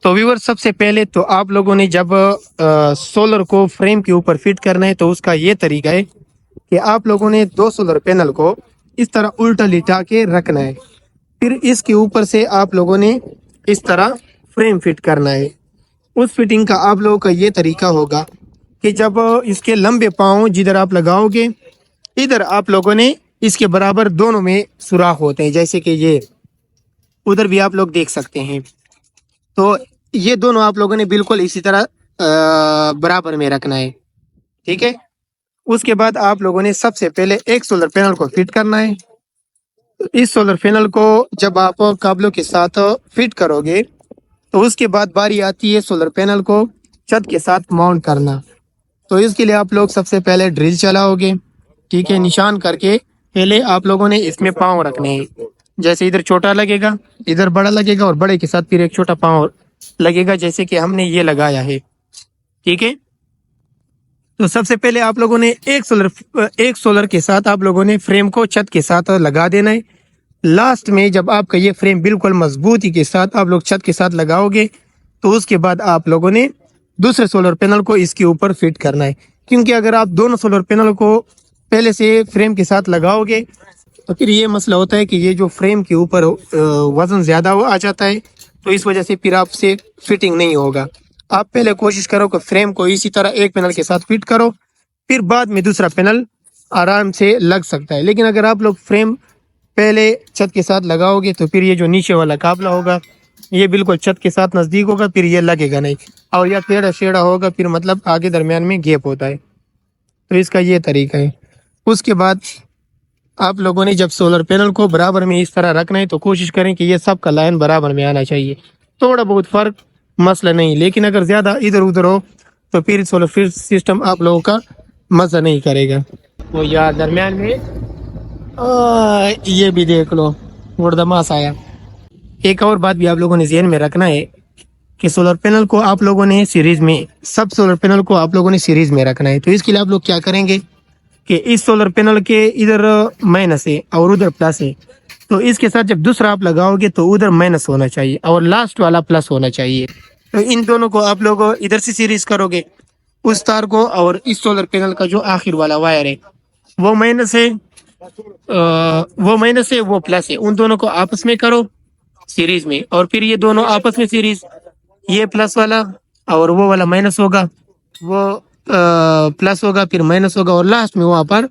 تو व्यूअर सबसे पहले तो आप लोगों ने जब सोलर को फ्रेम के ऊपर फिट करना है तो उसका ये तरीका है कि आप लोगों ने दो सोलर पैनल को इस तरह उल्टा लिटा के रखना है। फिर इसके ऊपर से आप लोगों ने इस तरह फ्रेम फिट करना है। उस फिटिंग का आप लोगों का ये तरीका होगा कि जब इसके लंबे पाँव जिधर आप लगाओगे इधर आप लोगों ने इसके बराबर दोनों में सुराख होते हैं, जैसे कि ये उधर भी आप लोग देख सकते हैं। तो ये दोनों आप लोगों ने बिल्कुल इसी तरह बराबर में रखना है, ठीक है। उसके बाद आप लोगों ने सबसे पहले एक सोलर पैनल को फिट करना है। इस सोलर पैनल को जब आप काबलों के साथ फिट करोगे तो उसके बाद बारी आती है सोलर पैनल को छत के साथ माउंट करना। तो इसके लिए आप लोग सबसे पहले ड्रिल चलाओगे, ठीक है। निशान करके पहले आप लोगों ने इसमें पाँव रखने हैं, जैसे इधर छोटा लगेगा इधर बड़ा लगेगा और बड़े के साथ फिर एक छोटा पाँव लगेगा, जैसे कि हमने ये लगाया है, ठीक है। तो सबसे पहले आप लोगों ने एक सोलर के साथ आप लोगों ने फ्रेम को छत के साथ लगा देना है। लास्ट में जब आपका ये फ्रेम बिल्कुल मजबूती के साथ आप लोग छत के साथ लगाओगे तो उसके बाद आप लोगों ने दूसरे सोलर पैनल को इसके ऊपर फिट करना है। क्योंकि अगर आप दोनों सोलर पैनल को पहले से फ्रेम के साथ लगाओगे तो फिर ये मसला होता है कि ये जो फ्रेम के ऊपर वजन ज़्यादा आ जाता है, तो इस वजह से फिर आपसे फिटिंग नहीं होगा। आप पहले कोशिश करो कि फ्रेम को इसी तरह एक पैनल के साथ फिट करो, फिर बाद में दूसरा पैनल आराम से लग सकता है। लेकिन अगर आप लोग फ्रेम पहले छत के साथ लगाओगे तो फिर ये जो नीचे वाला काबला होगा ये बिल्कुल छत के साथ नज़दीक होगा, फिर ये लगेगा नहीं और या टेढ़ा शेढ़ा होगा, फिर मतलब आगे दरमियान में गैप होता है। तो इसका ये तरीका है। उसके बाद आप लोगों ने जब सोलर पैनल को बराबर में इस तरह रखना है तो कोशिश करें कि ये सब का लाइन बराबर में आना चाहिए। थोड़ा बहुत फ़र्क मसला नहीं, लेकिन अगर ज़्यादा इधर उधर हो तो फिर सोलर फिर सिस्टम आप लोगों का मज़ा नहीं करेगा। वो यार दरमियान में ये भी देख लो मुर्दमास आया। एक और बात भी आप लोगों ने ज़हन में रखना है कि सोलर पैनल को आप लोगों ने सीरीज़ में सब सोलर पैनल को आप लोगों ने सीरीज़ में रखना है। तो इसके लिए आप लोग क्या करेंगे कि इस सोलर पैनल के इधर माइनस है और उधर प्लस है, तो इसके साथ जब दूसरा आप लगाओगे तो उधर माइनस होना चाहिए और लास्ट वाला प्लस होना चाहिए। तो इन दोनों को आप लोग इधर से सीरीज करोगे उस तार को, और इस सोलर पैनल का जो आखिर वाला वायर है वो माइनस है वो प्लस है, उन दोनों को आपस में करो सीरीज में, और फिर ये दोनों आपस में सीरीज, ये प्लस वाला और वो वाला माइनस होगा, वो प्लस होगा फिर माइनस होगा और लास्ट में वहाँ पर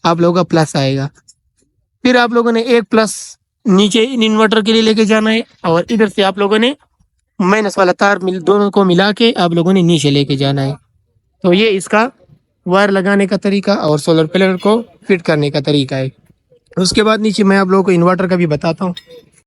आप लोगों का प्लस आएगा। फिर आप लोगों ने एक प्लस नीचे इन्वर्टर के लिए लेके जाना है और इधर से आप लोगों ने माइनस वाला तार दोनों को मिला के आप लोगों ने नीचे लेके जाना है। तो ये इसका वायर लगाने का तरीका और सोलर पैनल को फिट करने का तरीका है। उसके बाद नीचे मैं आप लोगों को इन्वर्टर का भी बताता हूँ।